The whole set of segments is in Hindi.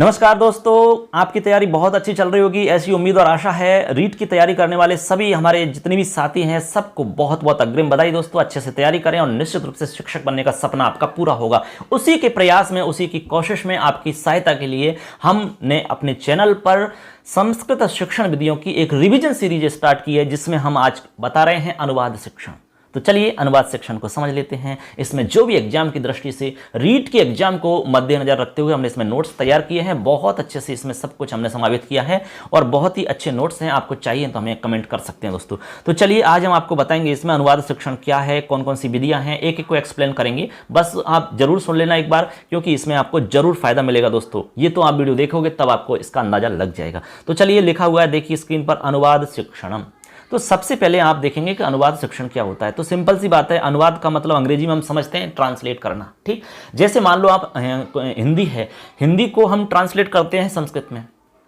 नमस्कार दोस्तों, आपकी तैयारी बहुत अच्छी चल रही होगी ऐसी उम्मीद और आशा है। रीट की तैयारी करने वाले सभी हमारे जितने भी साथी हैं सबको बहुत बहुत अग्रिम बधाई दोस्तों। अच्छे से तैयारी करें और निश्चित रूप से शिक्षक बनने का सपना आपका पूरा होगा। उसी के प्रयास में, उसी की कोशिश में आपकी सहायता के लिए हमने अपने चैनल पर संस्कृत शिक्षण विधियों की एक रिवीजन सीरीज स्टार्ट की है, जिसमें हम आज बता रहे हैं अनुवाद शिक्षण। तो चलिए अनुवाद सेक्शन को समझ लेते हैं। इसमें जो भी एग्जाम की दृष्टि से रीट के एग्जाम को मद्देनजर रखते हुए हमने इसमें नोट्स तैयार किए हैं। बहुत अच्छे से इसमें सब कुछ हमने समावित किया है और बहुत ही अच्छे नोट्स हैं। आपको चाहिए तो हमें कमेंट कर सकते हैं दोस्तों। तो चलिए आज हम आपको बताएंगे इसमें अनुवाद शिक्षण क्या है, कौन कौन सी विधियां हैं, एक एक को एक्सप्लेन करेंगे। बस आप जरूर सुन लेना एक बार, क्योंकि इसमें आपको जरूर फायदा मिलेगा दोस्तों। ये तो आप वीडियो देखोगे तब आपको इसका अंदाजा लग जाएगा। तो चलिए लिखा हुआ है, देखिए स्क्रीन पर, अनुवाद शिक्षणम। तो सबसे पहले आप देखेंगे कि अनुवाद शिक्षण क्या होता है। तो सिंपल सी बात है, अनुवाद का मतलब अंग्रेजी में हम समझते हैं ट्रांसलेट करना। ठीक, जैसे मान लो आप हिंदी है, हिंदी को हम ट्रांसलेट करते हैं संस्कृत में,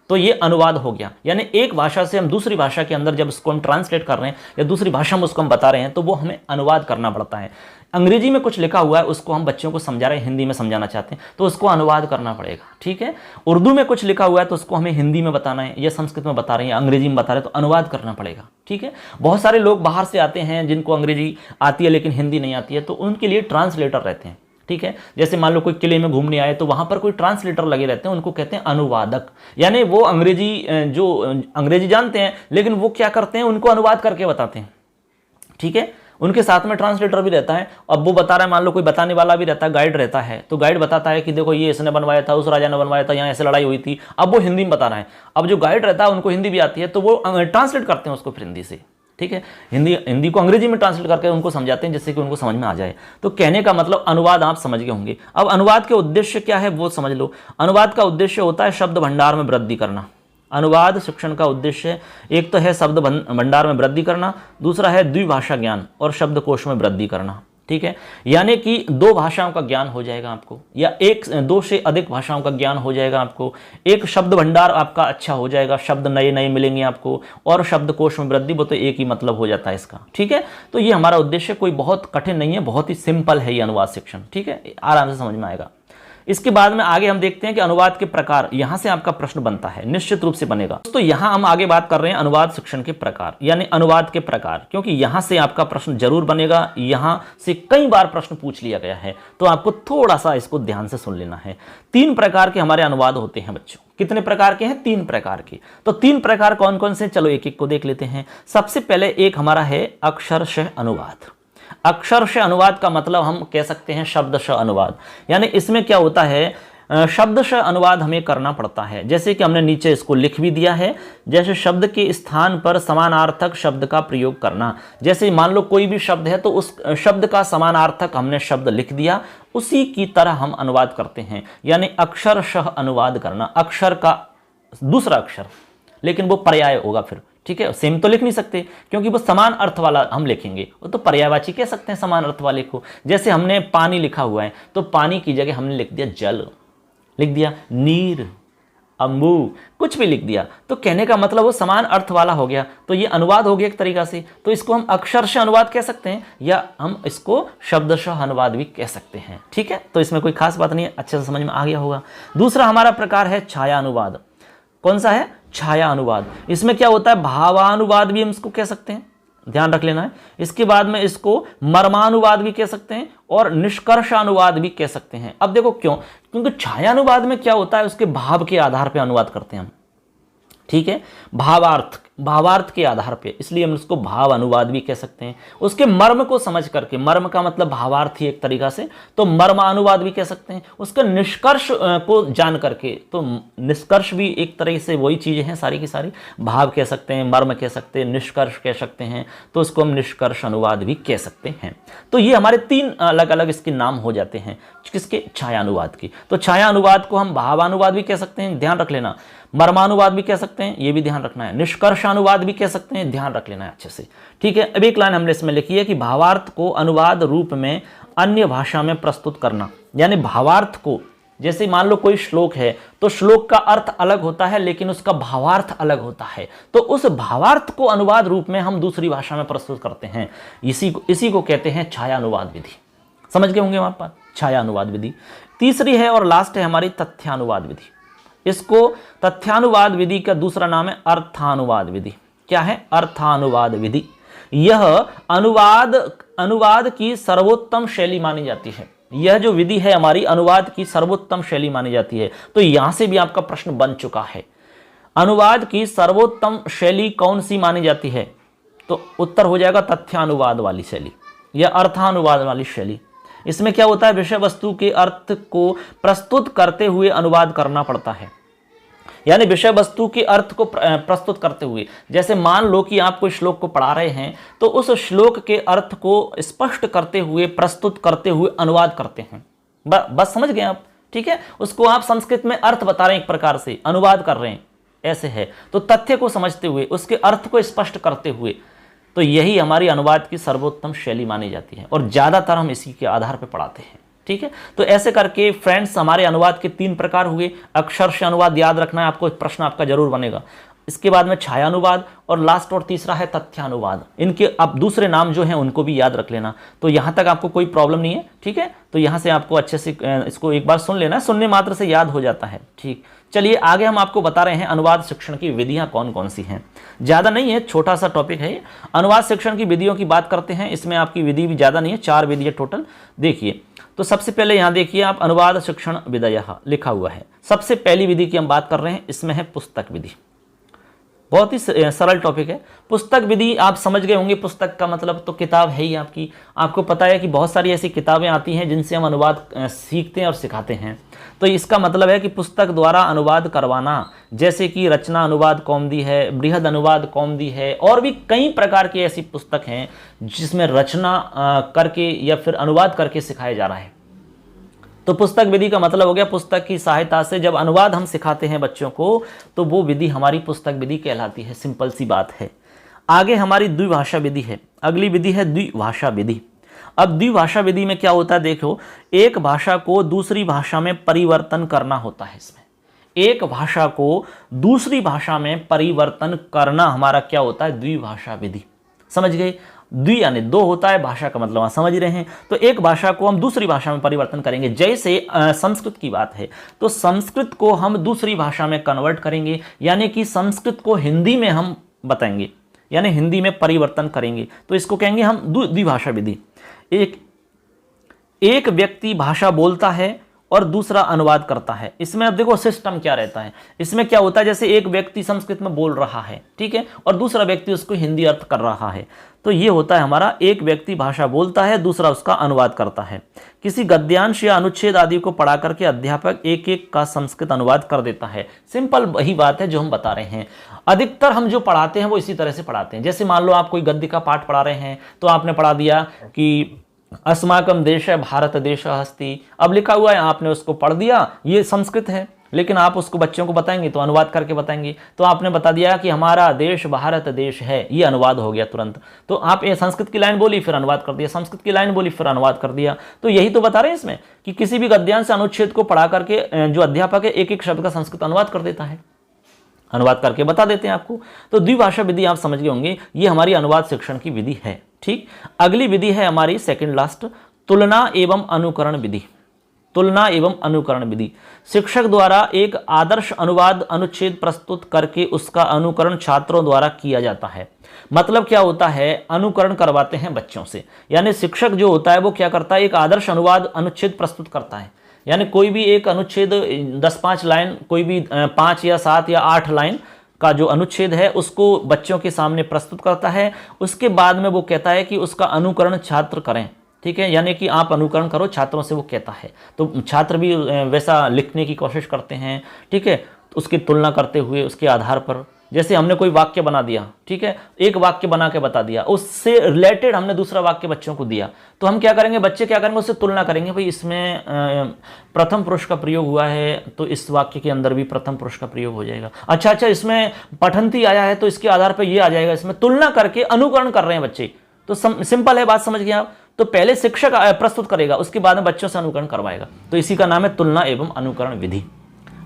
तो ये अनुवाद हो गया। यानी एक भाषा से हम दूसरी भाषा के अंदर जब उसको हम ट्रांसलेट कर रहे हैं या दूसरी भाषा में उसको हम बता रहे हैं, तो वो हमें अनुवाद करना पड़ता है। अंग्रेजी में कुछ लिखा हुआ है, उसको हम बच्चों को समझा रहे हैं, हिंदी में समझाना चाहते हैं, तो उसको अनुवाद करना पड़ेगा। ठीक है, उर्दू में कुछ लिखा हुआ है तो उसको हमें हिंदी में बताना है, या संस्कृत में बता रहे हैं, अंग्रेजी में बता रहे हैं, तो अनुवाद करना पड़ेगा। ठीक है, बहुत सारे लोग बाहर से आते हैं जिनको अंग्रेजी आती है लेकिन हिंदी नहीं आती है, तो उनके लिए ट्रांसलेटर रहते हैं। ठीक है, जैसे मान लो कोई किले में घूमने आए तो वहां पर कोई ट्रांसलेटर लगे रहते हैं, उनको कहते हैं अनुवादक। यानी वो अंग्रेजी जानते हैं लेकिन वो क्या करते हैं, उनको अनुवाद करके बताते हैं। ठीक है, उनके साथ में ट्रांसलेटर भी रहता है। अब वो बता रहा है, मान लो कोई बताने वाला भी रहता है, गाइड रहता है, तो गाइड बताता है कि देखो ये इसने बनवाया था, उस राजा ने बनवाया था, यहाँ ऐसे लड़ाई हुई थी। अब वो हिंदी में बता रहा है। अब जो गाइड रहता है उनको हिंदी भी आती है, तो वो ट्रांसलेट करते हैं उसको फिर हिंदी से। ठीक है, हिंदी को अंग्रेजी में ट्रांसलेट करके उनको समझाते हैं, जिससे कि उनको समझ में आ जाए। तो कहने का मतलब अनुवाद आप समझ गए होंगे। अब अनुवाद के उद्देश्य क्या है वो समझ लो। अनुवाद का उद्देश्य होता है शब्द भंडार में वृद्धि करना। अनुवाद शिक्षण का उद्देश्य एक तो है शब्द भंडार में वृद्धि करना, दूसरा है द्विभाषा ज्ञान और शब्दकोश में वृद्धि करना। ठीक है, यानी कि दो भाषाओं का ज्ञान हो जाएगा आपको, या दो से अधिक भाषाओं का ज्ञान हो जाएगा आपको। एक शब्द भंडार आपका अच्छा हो जाएगा, शब्द नए नए मिलेंगे आपको, और शब्दकोश में वृद्धि, वो तो एक ही मतलब हो जाता है इसका। ठीक है, तो ये हमारा उद्देश्य कोई बहुत कठिन नहीं है, बहुत ही सिंपल है ये अनुवाद शिक्षण। ठीक है, आराम से समझ में आएगा। इसके बाद में आगे हम देखते हैं कि अनुवाद के प्रकार, यहां से आपका प्रश्न बनता है, निश्चित रूप से बनेगा। तो यहां हम आगे बात कर रहे हैं अनुवाद शिक्षण के प्रकार, यानी अनुवाद के प्रकार, क्योंकि यहां से आपका प्रश्न जरूर बनेगा। यहां से कई बार प्रश्न पूछ लिया गया है, तो आपको थोड़ा सा इसको ध्यान से सुन लेना है। 3 प्रकार के हमारे अनुवाद होते हैं बच्चों। कितने प्रकार के हैं? 3 प्रकार के। तो 3 प्रकार कौन कौन से, चलो एक एक को देख लेते हैं। सबसे पहले एक हमारा है अक्षरशः अनुवाद। अक्षरशः अनुवाद का मतलब हम कह सकते हैं शब्दशः अनुवाद। यानी इसमें क्या होता है, शब्दशः अनुवाद हमें करना पड़ता है। जैसे कि हमने नीचे इसको लिख भी दिया है, जैसे शब्द के स्थान पर समानार्थक शब्द का प्रयोग करना। जैसे मान लो कोई भी शब्द है तो उस शब्द का समानार्थक हमने शब्द लिख दिया, उसी की तरह हम अनुवाद करते हैं, यानी अक्षरशः अनुवाद करना। अक्षर का दूसरा अक्षर, लेकिन वो पर्याय होगा फिर। ठीक है, सेम तो लिख नहीं सकते क्योंकि वो समान अर्थ वाला हम लिखेंगे, वो तो पर्यायवाची कह सकते हैं समान अर्थ वाले को। जैसे हमने पानी लिखा हुआ है तो पानी की जगह हमने लिख दिया जल, लिख दिया नीर, अम्बू, कुछ भी लिख दिया, तो कहने का मतलब वो समान अर्थ वाला हो गया। तो ये अनुवाद हो गया एक तरीका से। तो इसको हम अक्षरशः अनुवाद कह सकते हैं, या हम इसको शब्दशः अनुवाद भी कह सकते हैं। ठीक है, तो इसमें कोई खास बात नहीं है, अच्छे से समझ में आ गया होगा। दूसरा हमारा प्रकार है छाया अनुवाद। कौन सा है? छाया अनुवाद। इसमें क्या होता है, भावानुवाद भी हम इसको कह सकते हैं, ध्यान रख लेना है। इसके बाद में इसको मर्मानुवाद भी कह सकते हैं और निष्कर्षानुवाद भी कह सकते हैं। अब देखो क्यों, क्योंकि छायानुवाद में क्या होता है, उसके भाव के आधार पर अनुवाद करते हैं हम। ठीक है, भावार्थ के आधार पे, इसलिए हम उसको भाव अनुवाद भी कह सकते हैं। उसके मर्म को समझ करके, मर्म का मतलब भावार्थ ही एक तरीका से, तो मर्मानुवाद भी कह सकते हैं। उसके निष्कर्ष को जान करके, तो निष्कर्ष भी एक तरह से वही चीजें हैं सारी की सारी। भाव कह सकते हैं, मर्म कह सकते हैं, निष्कर्ष कह सकते हैं, तो उसको हम निष्कर्ष अनुवाद भी कह सकते हैं। तो ये हमारे 3 अलग अलग इसके नाम हो जाते हैं, किसके? छाया अनुवाद की। तो छाया अनुवाद को हम भावानुवाद भी कह सकते हैं, ध्यान रख लेना। मर्मानुवाद भी कह सकते हैं, ये भी ध्यान रखना है। निष्कर्षानुवाद भी कह सकते हैं, ध्यान रख लेना है अच्छे से। ठीक है, अब एक लाइन हमने इसमें लिखी है कि भावार्थ को अनुवाद रूप में अन्य भाषा में प्रस्तुत करना। यानी भावार्थ को, जैसे मान लो कोई श्लोक है तो श्लोक का अर्थ अलग होता है लेकिन उसका भावार्थ अलग होता है, तो उस भावार्थ को अनुवाद रूप में हम दूसरी भाषा में प्रस्तुत करते हैं। इसी को कहते हैं छाया अनुवाद विधि। समझ गए होंगे वहां पर, छाया अनुवाद विधि। तीसरी है और लास्ट है हमारी तथ्यानुवाद विधि। इसको तथ्यानुवाद विधि का दूसरा नाम है अर्थानुवाद विधि। क्या है? अर्थानुवाद विधि। यह अनुवाद की सर्वोत्तम शैली मानी जाती है। यह जो विधि है हमारी अनुवाद की सर्वोत्तम शैली मानी जाती है। तो यहां से भी आपका प्रश्न बन चुका है, अनुवाद की सर्वोत्तम शैली कौन सी मानी जाती है? तो उत्तर हो जाएगा तथ्यानुवाद वाली शैली या अर्थानुवाद वाली शैली। इसमें क्या होता है, विषय वस्तु के अर्थ को प्रस्तुत करते हुए अनुवाद करना पड़ता है। यानी विषय वस्तु के अर्थ को प्रस्तुत करते हुए, जैसे मान लो कि आप कोई श्लोक को पढ़ा रहे हैं तो उस श्लोक के अर्थ को स्पष्ट करते हुए, प्रस्तुत करते हुए अनुवाद करते हैं। बस समझ गए आप? ठीक है, उसको आप संस्कृत में अर्थ बता रहे हैं, एक प्रकार से अनुवाद कर रहे हैं, ऐसे है। तो तथ्य को समझते हुए, उसके अर्थ को स्पष्ट करते हुए, तो यही हमारी अनुवाद की सर्वोत्तम शैली मानी जाती है और ज्यादातर हम इसी के आधार पर पढ़ाते हैं। ठीक है, तो ऐसे करके फ्रेंड्स हमारे अनुवाद के 3 प्रकार हुए। अक्षरश अनुवाद याद रखना है आपको, प्रश्न आपका जरूर बनेगा। इसके बाद में छायानुवाद और लास्ट और तीसरा है तथ्यानुवाद। इनके अब दूसरे नाम जो हैं उनको भी याद रख लेना। तो यहाँ तक आपको कोई प्रॉब्लम नहीं है। ठीक है, तो यहाँ से आपको अच्छे से इसको एक बार सुन लेना, सुनने मात्र से याद हो जाता है। ठीक, चलिए आगे हम आपको बता रहे हैं अनुवाद शिक्षण की विधियां कौन कौन सी हैं। ज़्यादा नहीं है, छोटा सा टॉपिक है। अनुवाद शिक्षण की विधियों की बात करते हैं। इसमें आपकी विधि भी ज़्यादा नहीं है, 4 विधि है टोटल। देखिए, तो सबसे पहले यहाँ देखिए आप, अनुवाद शिक्षण विधयः लिखा हुआ है। सबसे पहली विधि की हम बात कर रहे हैं, इसमें है पुस्तक विधि। बहुत ही सरल टॉपिक है। पुस्तक विधि आप समझ गए होंगे, पुस्तक का मतलब तो किताब है ही आपकी। आपको पता है कि बहुत सारी ऐसी किताबें आती हैं जिनसे हम अनुवाद सीखते हैं और सिखाते हैं। तो इसका मतलब है कि पुस्तक द्वारा अनुवाद करवाना, जैसे कि रचना अनुवाद कौमुदी है, बृहद अनुवाद कौमुदी है, और भी कई प्रकार की ऐसी पुस्तक हैं जिसमें रचना करके या फिर अनुवाद करके सिखाया जा रहा है। तो पुस्तक विधि का मतलब हो गया, पुस्तक की सहायता से जब अनुवाद हम सिखाते हैं बच्चों को, तो वो विधि हमारी पुस्तक विधि कहलाती है। सिंपल सी बात है। आगे हमारी द्विभाषा विधि है। अगली विधि है द्विभाषा विधि। अब द्विभाषा विधि में क्या होता है, देखो, एक भाषा को दूसरी भाषा में परिवर्तन करना होता है। इसमें एक भाषा को दूसरी भाषा में परिवर्तन करना हमारा क्या होता है, द्विभाषा विधि। समझ गए? द्वि यानी 2 होता है, भाषा का मतलब आप समझ रहे हैं। तो एक भाषा को हम दूसरी भाषा में परिवर्तन करेंगे। जैसे संस्कृत की बात है, तो संस्कृत को हम दूसरी भाषा में कन्वर्ट करेंगे, यानी कि संस्कृत को हिंदी में हम बताएंगे, यानी हिंदी में परिवर्तन करेंगे। तो इसको कहेंगे हम द्विभाषा विधि। एक व्यक्ति भाषा बोलता है और दूसरा अनुवाद करता है। इसमें अब देखो सिस्टम क्या रहता है। इसमें क्या होता है, जैसे एक व्यक्ति संस्कृत में बोल रहा है, ठीक है, और दूसरा व्यक्ति उसको हिंदी अर्थ कर रहा है। तो ये होता है हमारा, एक व्यक्ति भाषा बोलता है, दूसरा उसका अनुवाद करता है। किसी गद्यांश या अनुच्छेद आदि को पढ़ा करके अध्यापक एक एक का संस्कृत अनुवाद कर देता है। सिंपल वही बात है जो हम बता रहे हैं। अधिकतर हम जो पढ़ाते हैं वो इसी तरह से पढ़ाते हैं। जैसे मान लो आप कोई गद्य का पाठ पढ़ा रहे हैं, तो आपने पढ़ा दिया कि अस्माकं देश भारत देश अस्ति। अब लिखा हुआ है, आपने उसको पढ़ दिया, ये संस्कृत है, लेकिन आप उसको बच्चों को बताएंगे तो अनुवाद करके बताएंगे। तो आपने बता दिया कि हमारा देश भारत देश है, ये अनुवाद हो गया तुरंत। तो आप ये संस्कृत की लाइन बोली फिर अनुवाद कर दिया, संस्कृत की लाइन बोली फिर अनुवाद कर दिया। तो यही तो बता रहे हैं इसमें कि किसी भी गद्यांश अनुच्छेद को पढ़ा करके जो अध्यापक है एक एक शब्द का संस्कृत अनुवाद कर देता है, अनुवाद करके बता देते हैं आपको। तो द्विभाषा विधि आप समझ गए होंगे, ये हमारी अनुवाद शिक्षण की विधि है। ठीक, अगली विधि है हमारी सेकंड लास्ट, तुलना एवं अनुकरण विधि। तुलना एवं अनुकरण विधि, शिक्षक द्वारा एक आदर्श अनुवाद अनुच्छेद प्रस्तुत करके उसका अनुकरण छात्रों द्वारा किया जाता है। मतलब क्या होता है, अनुकरण करवाते हैं बच्चों से। यानी शिक्षक जो होता है वो क्या करता है, एक आदर्श अनुवाद अनुच्छेद प्रस्तुत करता है। यानी कोई भी एक अनुच्छेद 10-5 लाइन, कोई भी 5 या 7 या 8 लाइन का जो अनुच्छेद है उसको बच्चों के सामने प्रस्तुत करता है। उसके बाद में वो कहता है कि उसका अनुकरण छात्र करें। ठीक है, यानी कि आप अनुकरण करो, छात्रों से वो कहता है। तो छात्र भी वैसा लिखने की कोशिश करते हैं। ठीक है, तो उसकी तुलना करते हुए उसके आधार पर, जैसे हमने कोई वाक्य बना दिया, ठीक है, एक वाक्य बना के बता दिया, उससे रिलेटेड हमने दूसरा वाक्य बच्चों को दिया, तो हम क्या करेंगे, बच्चे क्या करेंगे, उससे तुलना करेंगे। भाई इसमें प्रथम पुरुष का प्रयोग हुआ है तो इस वाक्य के अंदर भी प्रथम पुरुष का प्रयोग हो जाएगा। अच्छा, इसमें पठंती आया है तो इसके आधार पर ये आ जाएगा। इसमें तुलना करके अनुकरण कर रहे हैं बच्चे। तो सिंपल है, बात समझ गए आप। तो पहले शिक्षक प्रस्तुत करेगा, उसके बाद में बच्चों से अनुकरण करवाएगा। तो इसी का नाम है तुलना एवं अनुकरण विधि।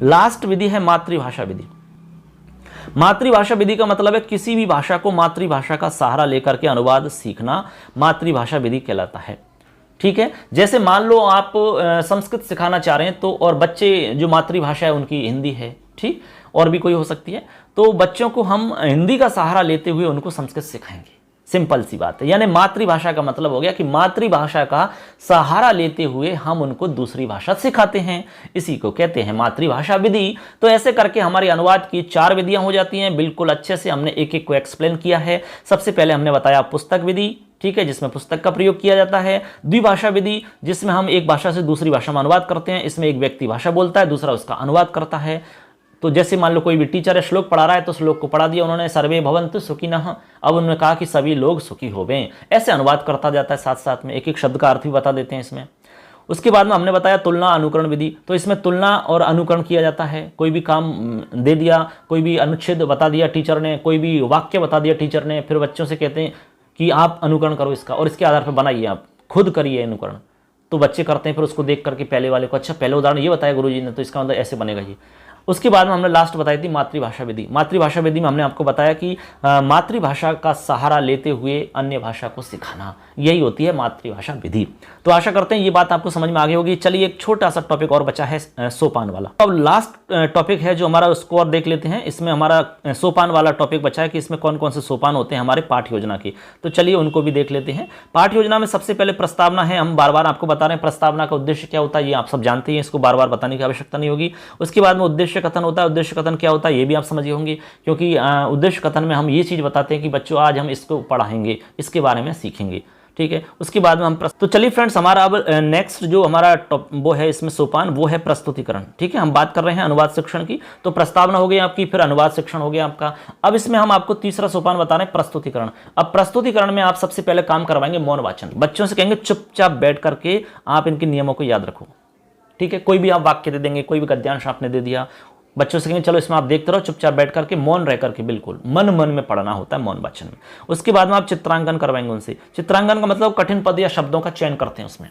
लास्ट विधि है मातृभाषा विधि। मातृभाषा विधि का मतलब है किसी भी भाषा को मातृभाषा का सहारा लेकर के अनुवाद सीखना मातृभाषा विधि कहलाता है। ठीक है, जैसे मान लो आप संस्कृत सिखाना चाह रहे हैं तो, और बच्चे जो मातृभाषा है उनकी हिंदी है, ठीक, और भी कोई हो सकती है। तो बच्चों को हम हिंदी का सहारा लेते हुए उनको संस्कृत सिखाएंगे, सिंपल सी बात है। यानी मातृभाषा का मतलब हो गया कि मातृभाषा का सहारा लेते हुए हम उनको दूसरी भाषा सिखाते हैं, इसी को कहते हैं मातृभाषा विधि। तो ऐसे करके हमारी अनुवाद की 4 विधियां हो जाती हैं। बिल्कुल अच्छे से हमने एक एक को एक्सप्लेन किया है। सबसे पहले हमने बताया पुस्तक विधि, ठीक है, जिसमें पुस्तक का प्रयोग किया जाता है। द्विभाषा विधि, जिसमें हम एक भाषा से दूसरी भाषा में अनुवाद करते हैं। इसमें एक व्यक्ति भाषा बोलता है, दूसरा उसका अनुवाद करता है। तो जैसे मान लो कोई भी टीचर है, श्लोक पढ़ा रहा है, तो श्लोक को पढ़ा दिया उन्होंने, सर्वे भवन्तु सुखिनः, अब उन्होंने कहा कि सभी लोग सुखी होवें, ऐसे अनुवाद करता जाता है। साथ साथ में एक एक शब्द का अर्थ भी बता देते हैं इसमें। उसके बाद में हमने बताया तुलना अनुकरण विधि। तो इसमें तुलना और अनुकरण किया जाता है। कोई भी काम दे दिया, कोई भी अनुच्छेद बता दिया टीचर ने, कोई भी वाक्य बता दिया टीचर ने, फिर बच्चों से कहते हैं कि आप अनुकरण करो इसका और इसके आधार पर बनाइए, आप खुद करिए अनुकरण। तो बच्चे करते हैं, फिर उसको देख करके पहले वाले को, अच्छा पहले उदाहरण ये बताया गुरुजी ने, तो इसका मतलब ऐसे बनेगा ये। उसके बाद में हमने लास्ट बताई थी मातृभाषा विधि। मातृभाषा विधि में हमने आपको बताया कि मातृभाषा का सहारा लेते हुए अन्य भाषा को सिखाना, यही होती है मातृभाषा विधि। तो आशा करते हैं ये बात आपको समझ में आ गई होगी। चलिए एक छोटा सा टॉपिक और बचा है, सोपान वाला। अब लास्ट टॉपिक है जो हमारा, उसको और देख लेते हैं। इसमें हमारा सोपान वाला टॉपिक बचा है कि इसमें कौन कौन से सोपान होते हैं हमारे पाठ योजना के। तो चलिए उनको भी देख लेते हैं। पाठ योजना में सबसे पहले प्रस्तावना है। हम बार बार आपको बता रहे हैं प्रस्तावना का उद्देश्य क्या होता है, ये आप सब जानते हैं, इसको बार बार बताने की आवश्यकता नहीं होगी। उसके बाद में उद्देश्य कथन होता है। उद्देश्य कथन क्या होता है ये भी आप समझे होंगे, क्योंकि उद्देश्य कथन में हम ये चीज बताते हैं कि बच्चों आज हम इसको पढ़ाएंगे, इसके बारे में सीखेंगे, ठीक है। उसके बाद में हम तो चलिए फ्रेंड्स, हमारा अब नेक्स्ट जो हमारा वो है इसमें सोपान, वो है प्रस्तुतिकरण, ठीक है। हम बात कर रहे हैं अनुवाद शिक्षण की। तो प्रस्तावना हो गई आपकी, फिर अनुवाद शिक्षण हो गया आपका। अब इसमें हम आपको तीसरा सोपान बता रहे हैं, प्रस्तुतिकरण। अब प्रस्तुतिकरण में आप सबसे पहले काम करवाएंगे मौन वाचन। बच्चों से कहेंगे चुपचाप बैठ करके आप इनके नियमों को याद रखो, ठीक है। कोई भी आप वाक्य दे देंगे, कोई भी गद्यांश आपने दे दिया, बच्चों से कहेंगे चलो इसमें आप देखते रहो, चुपचाप बैठ करके मौन रह करके, बिल्कुल मन मन में पढ़ना होता है मौन वाचन में। उसके बाद में आप चित्रांकन करवाएंगे उनसे। चित्रांकन का मतलब कठिन पद या शब्दों का चयन करते हैं। उसमें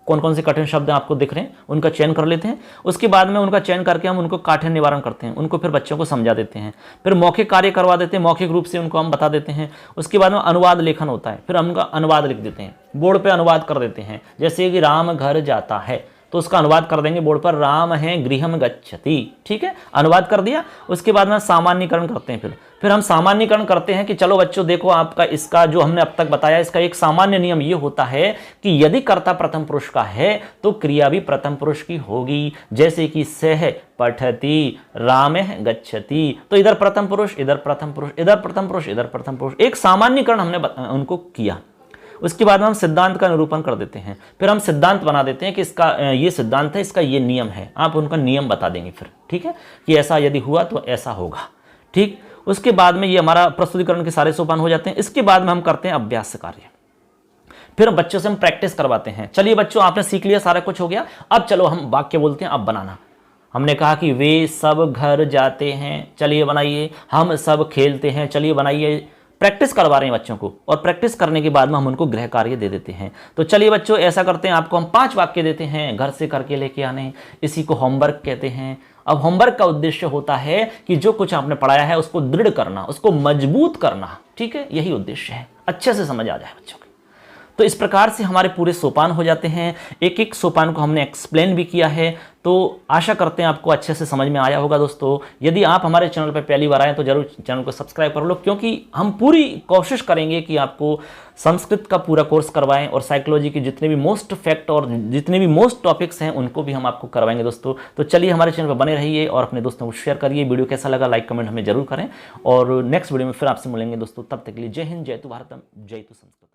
कौन कौन से कठिन शब्द आपको दिख रहे हैं उनका चयन कर लेते हैं। उसके बाद में उनका चयन करके हम उनको काठिन्य निवारण करते हैं, उनको फिर बच्चों को समझा देते हैं। फिर मौखिक कार्य करवा देते हैं, मौखिक रूप से उनको हम बता देते हैं। उसके बाद में अनुवाद लेखन होता है, फिर हम उनका अनुवाद लिख देते हैं, बोर्ड पर अनुवाद कर देते हैं। जैसे कि राम घर जाता है, तो उसका अनुवाद कर देंगे बोर्ड पर, राम है गृहम गच्छति, ठीक है, अनुवाद कर दिया। उसके बाद में सामान्यकरण करते हैं। फिर हम सामान्यकरण करते हैं कि चलो बच्चों देखो, आपका इसका जो हमने अब तक बताया, इसका एक सामान्य नियम ये होता है कि यदि कर्ता प्रथम पुरुष का है तो क्रिया भी प्रथम पुरुष की होगी। जैसे कि सह पठति, रामः गच्छति, तो इधर प्रथम पुरुष, इधर प्रथम पुरुष, इधर प्रथम पुरुष, इधर प्रथम पुरुष। एक सामान्यकरण हमने उनको किया। उसके बाद हम सिद्धांत का निरूपण कर देते हैं। फिर हम सिद्धांत बना देते हैं कि इसका ये सिद्धांत है, इसका ये नियम है। आप उनका नियम बता देंगे फिर, ठीक है, कि ऐसा यदि हुआ तो ऐसा होगा, ठीक। उसके बाद में ये हमारा प्रस्तुतिकरण के सारे सोपान हो जाते हैं। इसके बाद में हम करते हैं अभ्यास कार्य। फिर बच्चों से हम प्रैक्टिस करवाते हैं। चलिए बच्चों, आपने सीख लिया, सारा कुछ हो गया, अब चलो हम वाक्य बोलते हैं। अब बनाना, हमने कहा कि वे सब घर जाते हैं, चलिए बनाइए। हम सब खेलते हैं, चलिए बनाइए। प्रैक्टिस करवा रहे हैं बच्चों को, और प्रैक्टिस करने के बाद में हम उनको गृह कार्य दे देते हैं। तो चलिए बच्चों, ऐसा करते हैं, आपको हम 5 वाक्य देते हैं, घर से करके लेके आने। इसी को होमवर्क कहते हैं। अब होमवर्क का उद्देश्य होता है कि जो कुछ आपने पढ़ाया है उसको दृढ़ करना, उसको मजबूत करना, ठीक है, यही उद्देश्य है, अच्छे से समझ आ जाए बच्चों को। तो इस प्रकार से हमारे पूरे सोपान हो जाते हैं। एक एक सोपान को हमने एक्सप्लेन भी किया है। तो आशा करते हैं आपको अच्छे से समझ में आया होगा दोस्तों। यदि आप हमारे चैनल पर पहली बार आए तो जरूर चैनल को सब्सक्राइब कर लो, क्योंकि हम पूरी कोशिश करेंगे कि आपको संस्कृत का पूरा कोर्स करवाएं, और साइकोलॉजी के जितने भी मोस्ट फैक्ट और जितने भी मोस्ट टॉपिक्स हैं उनको भी हम आपको करवाएंगे दोस्तों। तो चलिए हमारे चैनल पर बने रहिए और अपने दोस्तों को शेयर करिए। वीडियो कैसा लगा लाइक कमेंट हमें जरूर करें, और नेक्स्ट वीडियो में फिर आपसे मिलेंगे दोस्तों। तब तक के लिए जय हिंद, जय तु भारतम, जय तु संस्कृत।